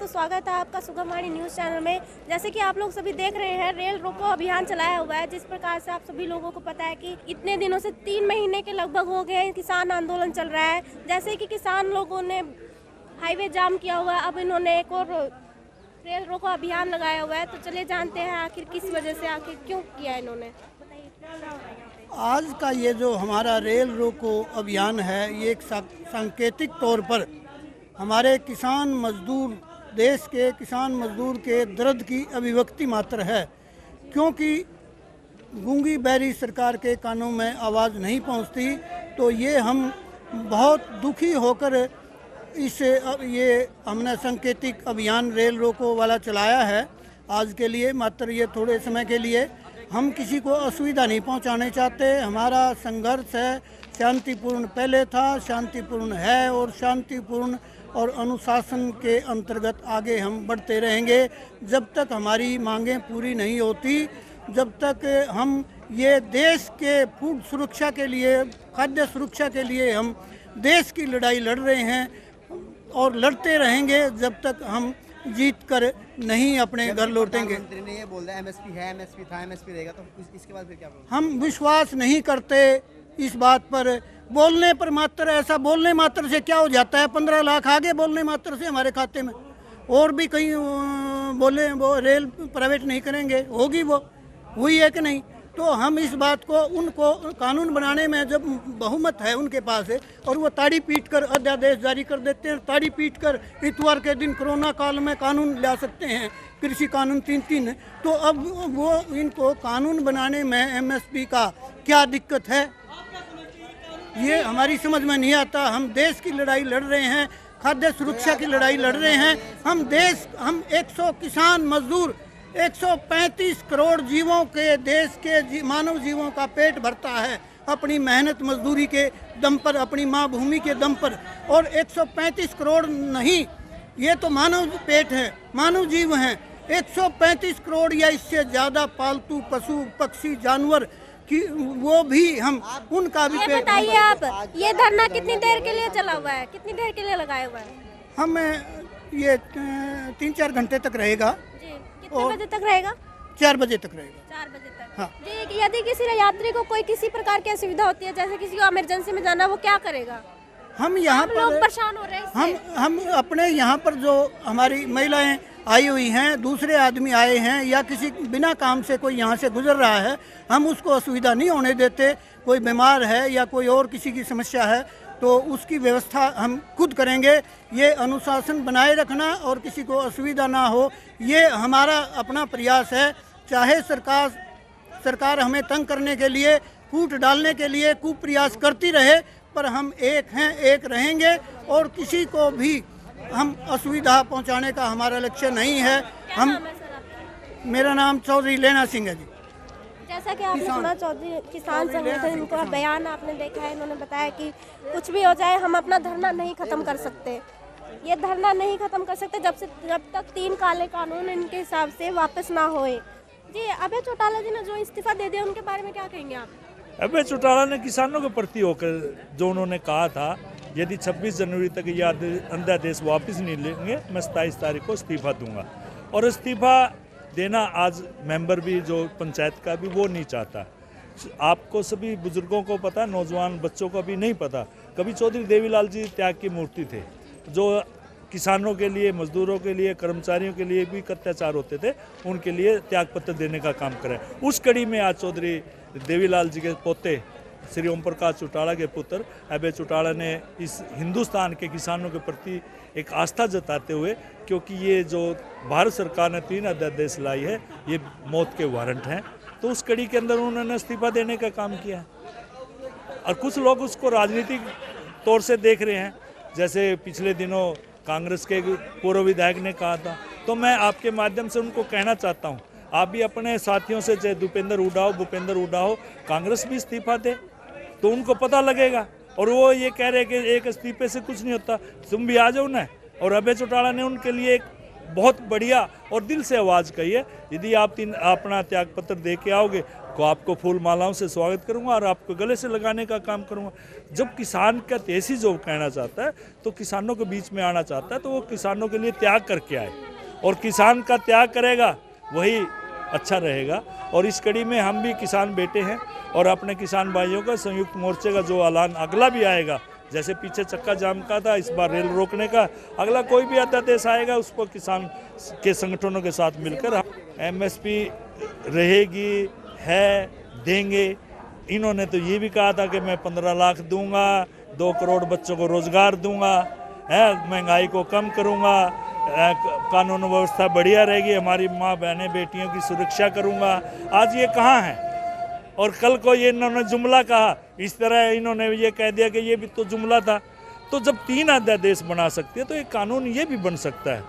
तो स्वागत है आपका सुगमवाणी न्यूज़ चैनल में। जैसे कि आप लोग सभी देख रहे हैं, रेल रोको अभियान चलाया हुआ है। जिस प्रकार से आप सभी लोगों को पता है कि इतने दिनों से 3 महीने के लगभग हो गए किसान आंदोलन चल रहा है। जैसे कि किसान लोगों ने हाईवे जाम किया हुआ है, अब इन्होंने एक और रेल रोको अभियान लगाया हुआ है। तो चलिए जानते हैं आखिर किस वजह से, आखिर क्यों किया इन्होंने। आज का ये जो हमारा रेल रोको अभियान है, ये एक सांकेतिक तौर पर हमारे किसान मजदूर, देश के किसान मजदूर के दर्द की अभिव्यक्ति मात्र है। क्योंकि गूंगी बहरी सरकार के कानों में आवाज़ नहीं पहुंचती, तो ये हम बहुत दुखी होकर ये हमने सांकेतिक अभियान रेल रोको वाला चलाया है। आज के लिए मात्र ये थोड़े समय के लिए, हम किसी को असुविधा नहीं पहुंचाने चाहते। हमारा संघर्ष है शांतिपूर्ण, पहले था, शांतिपूर्ण है और शांतिपूर्ण और अनुशासन के अंतर्गत आगे हम बढ़ते रहेंगे। जब तक हमारी मांगें पूरी नहीं होती, जब तक हम ये देश के फूड सुरक्षा के लिए, खाद्य सुरक्षा के लिए हम देश की लड़ाई लड़ रहे हैं और लड़ते रहेंगे जब तक हम जीत कर नहीं अपने घर लौटेंगे। प्रधानमंत्री ने ये बोल दिया एमएसपी है, एमएसपी था, एमएसपी रहेगा, तो इसके बाद फिर क्या बोल? हम विश्वास नहीं करते इस बात पर। बोलने पर मात्र, ऐसा बोलने मात्र से क्या हो जाता है? 15 लाख आगे बोलने मात्र से हमारे खाते में। और भी कहीं बोले वो रेल प्राइवेट नहीं करेंगे, होगी वो, हुई है कि नहीं? तो हम इस बात को, उनको कानून बनाने में जब बहुमत है उनके पास है और वो ताड़ी पीट कर अध्यादेश जारी कर देते हैं, ताड़ी पीट कर इतवार के दिन कोरोना काल में कानून ला सकते हैं, कृषि कानून 3-3। तो अब वो इनको कानून बनाने में एमएसपी का क्या दिक्कत है, ये हमारी समझ में नहीं आता। हम देश की लड़ाई लड़ रहे हैं, खाद्य सुरक्षा की लड़ाई लड़ रहे हैं। हम 100 किसान मजदूर, 135 करोड़ जीवों के, देश के मानव जीवों का पेट भरता है अपनी मेहनत मजदूरी के दम पर, अपनी माँ भूमि के दम पर। और 135 करोड़ नहीं, ये तो मानव पेट है, मानव जीव हैं। 135 करोड़ या इससे ज़्यादा पालतू पशु पक्षी जानवर कि वो भी हम उनका भी पेट। बताइए आप, ये धरना कितनी देर के लिए चला हुआ है, कितनी देर के लिए लगाया हुआ है? हम ये 3-4 घंटे तक रहेगा। कितने बजे तक रहेगा? 4 बजे तक रहेगा। 4 बजे तक। हाँ। जी, यदि किसी यात्री को कोई किसी प्रकार की असुविधा होती है, जैसे किसी को इमरजेंसी में जाना, वो क्या करेगा? हम यहाँ पर लोग परेशान हो रहे हैं। हम अपने यहाँ पर जो हमारी महिलाएं आई हुई हैं, दूसरे आदमी आए हैं या किसी बिना काम से कोई यहाँ से गुजर रहा है, हम उसको असुविधा नहीं होने देते। कोई बीमार है या कोई और किसी की समस्या है तो उसकी व्यवस्था हम खुद करेंगे। ये अनुशासन बनाए रखना और किसी को असुविधा ना हो, ये हमारा अपना प्रयास है। चाहे सरकार हमें तंग करने के लिए, फूट डालने के लिए कुप्रयास करती रहे, पर हम एक हैं, एक रहेंगे और किसी को भी हम असुविधा पहुंचाने का हमारा लक्ष्य नहीं है। मेरा नाम चौधरी लेना सिंह है जी। जैसा कि आपने सुना, चौधरी किसान संगठन, इनका बयान आपने देखा है। इन्होंने बताया कि कुछ भी हो जाए हम अपना धरना नहीं खत्म कर सकते। ये धरना नहीं खत्म कर सकते जब तक 3 काले कानून इनके हिसाब से वापस ना होए। जी, अभय चौटाला जी ने जो इस्तीफा दे दिया, उनके बारे में क्या कहेंगे आप? अभय चौटाला ने किसानों के प्रति होकर जो उन्होंने कहा था, यदि 26 जनवरी तक यह अध्यादेश वापस नहीं लेंगे, मैं 27 तारीख को इस्तीफा दूंगा। और इस्तीफा देना आज मेंबर भी, जो पंचायत का भी, वो नहीं चाहता। आपको सभी बुजुर्गों को पता, नौजवान बच्चों को भी नहीं पता, कभी चौधरी देवीलाल जी त्याग की मूर्ति थे, जो किसानों के लिए, मजदूरों के लिए, कर्मचारियों के लिए भी अत्याचार होते थे, उनके लिए त्यागपत्र देने का काम करें। उस कड़ी में आज चौधरी देवीलाल जी के पोते श्री ओम प्रकाश चौटाला के पुत्र अभय चौटाला ने इस हिंदुस्तान के किसानों के प्रति एक आस्था जताते हुए, क्योंकि ये जो भारत सरकार ने 3 अध्यादेश लाई है, ये मौत के वारंट हैं, तो उस कड़ी के अंदर उन्होंने इस्तीफा देने का काम किया। और कुछ लोग उसको राजनीतिक तौर से देख रहे हैं, जैसे पिछले दिनों कांग्रेस के पूर्व विधायक ने कहा था। तो मैं आपके माध्यम से उनको कहना चाहता हूँ, आप भी अपने साथियों से, चाहे भूपेंद्र हुड्डा हो, कांग्रेस भी इस्तीफा दे, तो उनको पता लगेगा। और वो ये कह रहे कि एक इस्तीफे से कुछ नहीं होता, तुम भी आ जाओ ना। और अभय चौटाला ने उनके लिए एक बहुत बढ़िया और दिल से आवाज़ कही है, यदि आप अपना त्यागपत्र दे के आओगे को आपको फूल मालाओं से स्वागत करूंगा और आपको गले से लगाने का काम करूंगा। जब किसान का तेजी जो कहना चाहता है तो किसानों के बीच में आना चाहता है, तो वो किसानों के लिए त्याग करके आए और किसान का त्याग करेगा वही अच्छा रहेगा। और इस कड़ी में हम भी किसान बेटे हैं और अपने किसान भाइयों का संयुक्त मोर्चे का जो ऐलान अगला भी आएगा, जैसे पीछे चक्का जाम का था, इस बार रेल रोकने का, अगला कोई भी अध्यादेश आएगा उसको किसान के संगठनों के साथ मिलकर MSP रहेगी, है, देंगे। इन्होंने तो ये भी कहा था कि मैं 15 लाख दूंगा, 2 करोड़ बच्चों को रोजगार दूंगा, है, महंगाई को कम करूंगा, कानून व्यवस्था बढ़िया रहेगी, हमारी माँ बहनें बेटियों की सुरक्षा करूंगा। आज ये कहाँ है? और कल को ये इन्होंने जुमला कहा, इस तरह इन्होंने ये कह दिया कि ये भी तो जुमला था। तो जब 3 अध्यादेश बना सकते हैं तो एक कानून ये भी बन सकता है,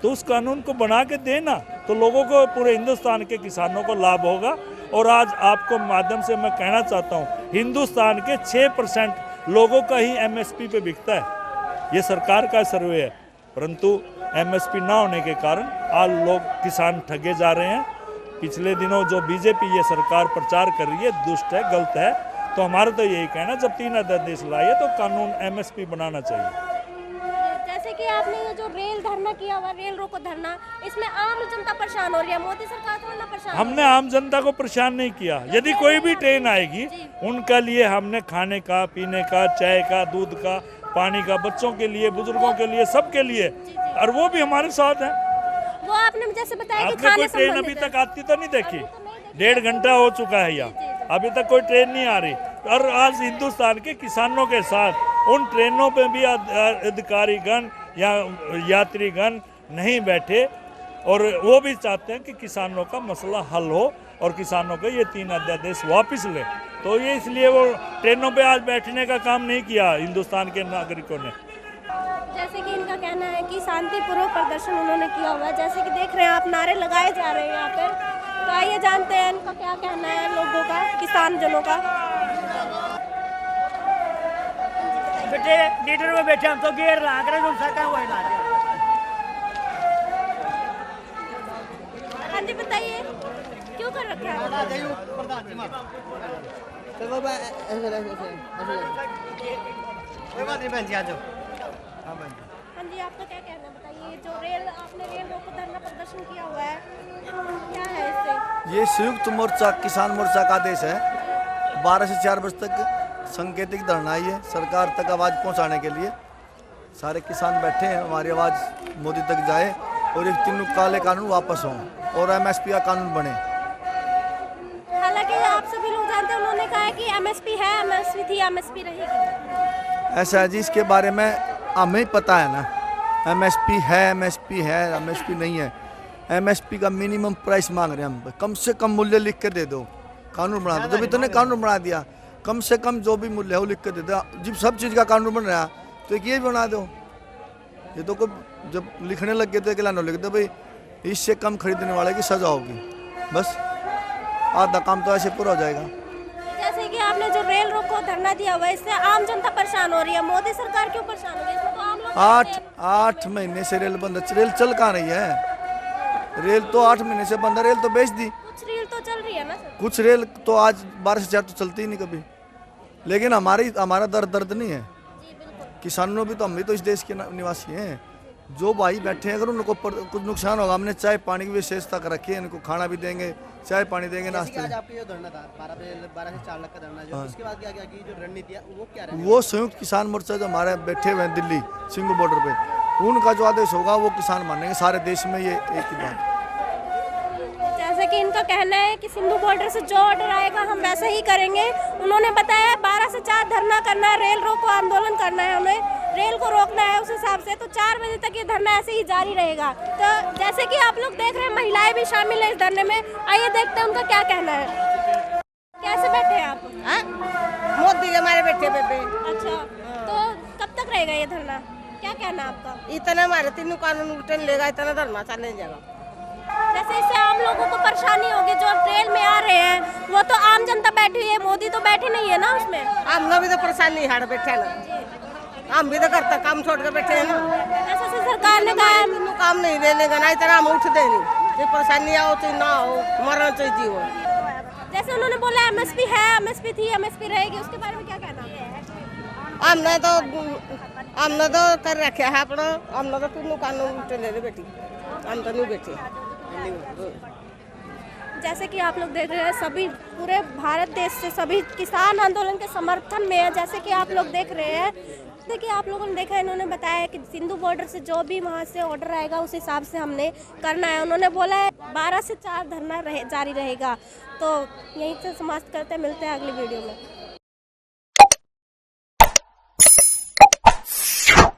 तो उस कानून को बना के देना, तो लोगों को, पूरे हिंदुस्तान के किसानों को लाभ होगा। और आज आपको माध्यम से मैं कहना चाहता हूँ, हिंदुस्तान के 6% लोगों का ही MSP पे बिकता है। ये सरकार का सर्वे है, परंतु MSP ना होने के कारण आज लोग किसान ठगे जा रहे हैं। पिछले दिनों जो बीजेपी ये सरकार प्रचार कर रही है दुष्ट है, गलत है। तो हमारा तो यही कहना, जब 3 अध्यादेश लाए तो कानून MSP बनाना चाहिए। जैसे कि आपने ये जो रेल धरना किया हुआ, रेल रोको धरना, इसमें आम जनता परेशान हो रही है, मोदी सरकार तो ना परेशान। हमने आम जनता को परेशान नहीं किया। यदि कोई भी ट्रेन आएगी उनका लिए हमने खाने का, पीने का, चाय का, दूध का, पानी का, बच्चों के लिए, बुजुर्गों के लिए, सबके लिए, और वो भी हमारे साथ हैं। वो आपने जैसे बताया कि आपने कोई ट्रेन अभी तक आती तो नहीं देखी? 1.5 घंटा हो चुका है यहाँ, अभी तक कोई ट्रेन नहीं आ रही। और आज हिंदुस्तान के किसानों के साथ उन ट्रेनों पे भी अधिकारीगण या यात्रीगण नहीं बैठे, और वो भी चाहते हैं कि किसानों का मसला हल हो और किसानों के ये 3 अध्यादेश वापस ले। तो ये इसलिए वो ट्रेनों पे आज बैठने का काम नहीं किया हिंदुस्तान के नागरिकों ने। जैसे कि इनका कहना है कि शांतिपूर्वक प्रदर्शन उन्होंने किया हुआ है, जैसे कि देख रहे हैं आप, नारे लगाए जा रहे हैं यहाँ पर। तो आइए जानते हैं इनका क्या कहना है, लोगों का, किसान जनों का। बेटे लीडर में बैठे हम तो गेर ला कर सरकार वही ला दिया। हाँ जी बताइए, क्यों कर रखा है? कोई बात नहीं बहन जी, आ जाओ। हाँ जी, आपका क्या कहना है बताइए? जो आपने रेल रोको धरना प्रदर्शन किया हुआ है, क्या है इससे? ये संयुक्त मोर्चा, किसान मोर्चा का आदेश है। 12 से 4 बजे तक सांकेतिक धरना है, सरकार तक आवाज़ पहुंचाने के लिए। सारे किसान बैठे हैं, हमारी आवाज़ मोदी तक जाए और एक 3 काले कानून वापस हों और MSP का कानून बने। हालांकि आप सभी लोग जानते हैं, उन्होंने कहा है कि MSP है, MSP थी, MSP रहेगी। ऐसा है जी, इसके बारे में हमें पता है ना, MSP है, MSP नहीं है। MSP का मिनिमम प्राइस मांग रहे हैं हम, कम से कम मूल्य लिख के दे दो, कानून बना दो। जब इतने कानून बना दिया, कम से कम जो भी मूल्य है वो लिख के दे दो। जब सब चीज़ का कानून बन रहा तो एक ये भी बना दो। ये तो कोई जब लिखने लग गए थे कि लानो लिख दो भाई, इससे कम खरीदने वाले की सजा होगी, बस आधा काम तो ऐसे पूरा हो जाएगा। जैसे कि आपने जो रेल रोको धरना दिया हुआ है, इससे आम जनता परेशान हो रही है, मोदी सरकार क्यों परेशान हो रही है? इसमें तो आम लोग 8 महीने से रेल बंद है। रेल चल कहाँ रही है? रेल तो 8 महीने से बंद है। रेल तो बेच दी, कुछ रेल तो चल रही है ना सर? कुछ रेल तो आज 12 से 4 तो चलती ही नहीं कभी। लेकिन हमारा दर्द नहीं है। किसानों भी तो, हम भी तो इस देश के निवासी हैं। जो भाई बैठे हैं, अगर उनको कुछ नुकसान होगा, हमने चाय पानी की विशेषता कर रखी है, इनको खाना भी देंगे, चाय पानी देंगे, नाश्ते। आज आपका जो धरना था 12 से 4 लाख का धरना, जो उसके बाद क्या क्या की जो रणनीति है वो क्या रहेगी? वो संयुक्त किसान मोर्चा जो हमारे बैठे हुए हैं दिल्ली सिंघू बॉर्डर पे, उनका जो आदेश होगा वो किसान मानेंगे। सारे देश में ये एक ही बात। जैसे कि इनका कहना है कि सिंधु बॉर्डर से जो ऑर्डर आएगा हम वैसा ही करेंगे। उन्होंने बताया 12 से 4 धरना करना है, रेल रोको आंदोलन करना है, हमें रेल को रोकना है उस हिसाब से। तो 4 बजे तक ये धरना ऐसे ही जारी रहेगा। तो जैसे कि आप लोग देख रहे हैं, महिलाएं भी शामिल है इस धरने में। आइए देखते हैं उनका क्या कहना है। कैसे बैठे हैं आप? मोदी हमारे बैठे बेबे। अच्छा, तो कब तक रहेगा ये धरना? क्या कहना है आपका? इतना हमारे 3 कानून उठन लेगा, इतना धरना चले जाएगा। जैसे इससे आम लोगों को परेशानी होगी, जो ट्रेन में आ रहे हैं वो तो आम जनता बैठी हुई है, मोदी तो बैठी नहीं है ना उसमें। हम भी तो परेशानी हाड़ बैठे ना, हम भी तो करता काम छोड़ के बैठे हैं ना। जैसे से सरकार ने कहा है काम नहीं ले लेगा ना, इतना हम उठ दे नहीं। ये परेशानी आओ चाहे ना हो, मरना चाहिए जीवन। जैसे उन्होंने बोला एमएसपी है, एमएसपी थी, एमएसपी रहेगी, उसके बारे में क्या कहना है? हमने तो कर रखे है अपना, हमने तो तीनों कानून चले दे बेटी, हम तो नहीं बेटे। जैसे कि आप लोग देख रहे हैं, सभी पूरे भारत देश से सभी किसान आंदोलन के समर्थन में है। जैसे कि आप लोग देख रहे हैं, देखिए आप लोगों ने देखा, इन्होंने बताया कि सिंधु बॉर्डर से जो भी वहाँ से ऑर्डर आएगा उस हिसाब से हमने करना है। उन्होंने बोला है 12 से 4 धरना जारी रहेगा। तो यहीं से समाप्त करते हैं, मिलते हैं अगली वीडियो में।